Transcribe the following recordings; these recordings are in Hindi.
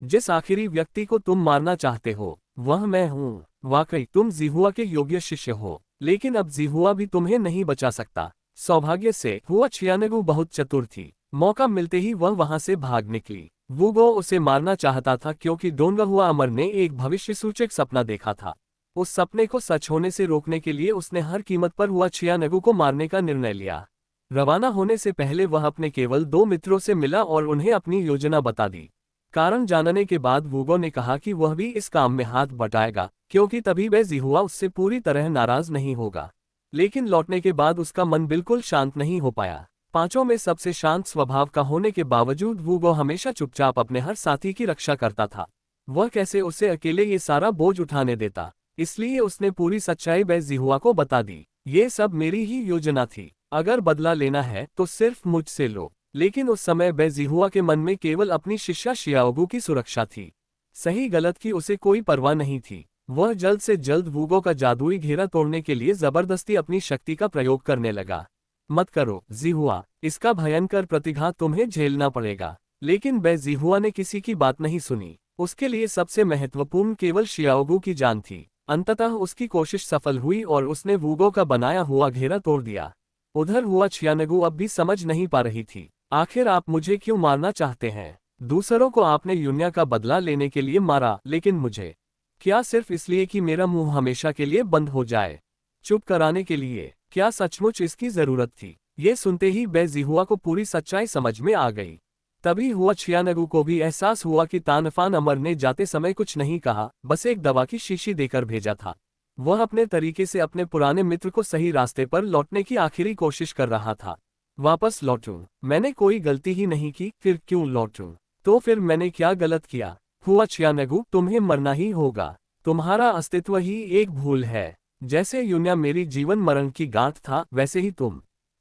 जिस आखिरी व्यक्ति को तुम मारना चाहते हो वह मैं हूँ। वाकई तुम जिहुआ के योग्य शिष्य हो, लेकिन अब जिहुआ भी तुम्हें नहीं बचा सकता। सौभाग्य से हुआ छियानगु बहुत चतुर थी। मौका मिलते ही वह वहां से भाग निकली। वूगो उसे मारना चाहता था क्योंकि डोंगहुआ अमर ने एक भविष्य सूचक सपना देखा था। उस सपने को सच होने से रोकने के लिए उसने हर कीमत पर हुआ छियानगु को मारने का निर्णय लिया। रवाना होने से पहले वह अपने केवल 2 मित्रों से मिला और उन्हें अपनी योजना बता दी। कारण जानने के बाद वूगो ने कहा कि वह भी इस काम में हाथ बटाएगा, क्योंकि तभी वह जिहुआ उससे पूरी तरह नाराज नहीं होगा। लेकिन लौटने के बाद उसका मन बिल्कुल शांत नहीं हो पाया। पांचों में सबसे शांत स्वभाव का होने के बावजूद वूगो हमेशा चुपचाप अपने हर साथी की रक्षा करता था। वह कैसे उसे अकेले ये सारा बोझ उठाने देता, इसलिए उसने पूरी सच्चाई वह जिहुआ को बता दी। ये सब मेरी ही योजना थी। अगर बदला लेना है तो सिर्फ मुझसे लो। लेकिन उस समय वह जिहुआ के मन में केवल अपनी शिष्या शियाओगु की सुरक्षा थी। सही गलत की उसे कोई परवाह नहीं थी। वह जल्द से जल्द वूगो का जादुई घेरा तोड़ने के लिए जबरदस्ती अपनी शक्ति का प्रयोग करने लगा। मत करो जिहुआ, इसका भयंकर प्रतिघात तुम्हें झेलना पड़ेगा। लेकिन वह जिहुआ ने किसी की बात नहीं सुनी। उसके लिए सबसे महत्वपूर्ण केवल शियाओगु की जान थी। अंततः उसकी कोशिश सफल हुई और उसने वूगो का बनाया हुआ घेरा तोड़ दिया। उधर हुआ छियानगु अब भी समझ नहीं पा रही थी। आखिर आप मुझे क्यों मारना चाहते हैं? दूसरों को आपने यून्या का बदला लेने के लिए मारा, लेकिन मुझे? क्या सिर्फ इसलिए कि मेरा मुंह हमेशा के लिए बंद हो जाए? चुप कराने के लिए? क्या सचमुच इसकी जरूरत थी? ये सुनते ही वह जिहुआ को पूरी सच्चाई समझ में आ गई। तभी हुआ छियानगु को भी एहसास हुआ कि तानफान अमर ने जाते समय कुछ नहीं कहा, बस एक दवा की शीशी देकर भेजा था। वह अपने तरीके से अपने पुराने मित्र को सही रास्ते पर लौटने की आखिरी कोशिश कर रहा था। वापस लौटूं? मैंने कोई गलती ही नहीं की, फिर क्यों लौटूं? तो फिर मैंने क्या गलत किया? हुआ छियानगु, तुम्हें मरना ही होगा। तुम्हारा अस्तित्व ही एक भूल है। जैसे यून्या मेरी जीवन मरण की गांठ था, वैसे ही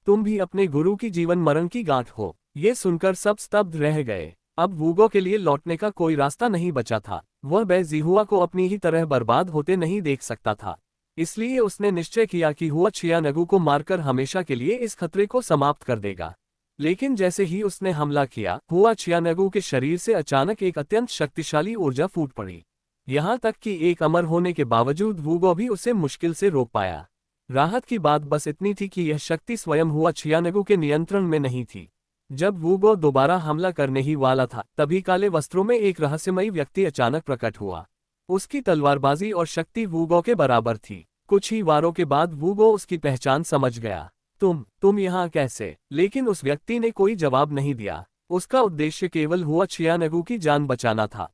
तुम भी अपने गुरु की जीवन मरण की गांठ हो। ये सुनकर सब स्तब्ध रह गए। अब वूगो के लिए लौटने का कोई रास्ता नहीं बचा था। वह जिहुआ को अपनी ही तरह बर्बाद होते नहीं देख सकता था। इसलिए उसने निश्चय किया कि हुआ छियानगु को मारकर हमेशा के लिए इस खतरे को समाप्त कर देगा। लेकिन जैसे ही उसने हमला किया, हुआ छियानगु के शरीर से अचानक एक अत्यंत शक्तिशाली ऊर्जा फूट पड़ी। यहाँ तक कि एक अमर होने के बावजूद वूगो भी उसे मुश्किल से रोक पाया। राहत की बात बस इतनी थी कि यह शक्ति स्वयं हुआ छियानगु के नियंत्रण में नहीं थी। जब वूगो दोबारा हमला करने ही वाला था, तभी काले वस्त्रों में एक रहस्यमयी व्यक्ति अचानक प्रकट हुआ। उसकी तलवारबाजी और शक्ति वूगो के बराबर थी। कुछ ही वारों के बाद वूगो उसकी पहचान समझ गया। तुम यहाँ कैसे? लेकिन उस व्यक्ति ने कोई जवाब नहीं दिया। उसका उद्देश्य केवल हुआ छियानगु की जान बचाना था।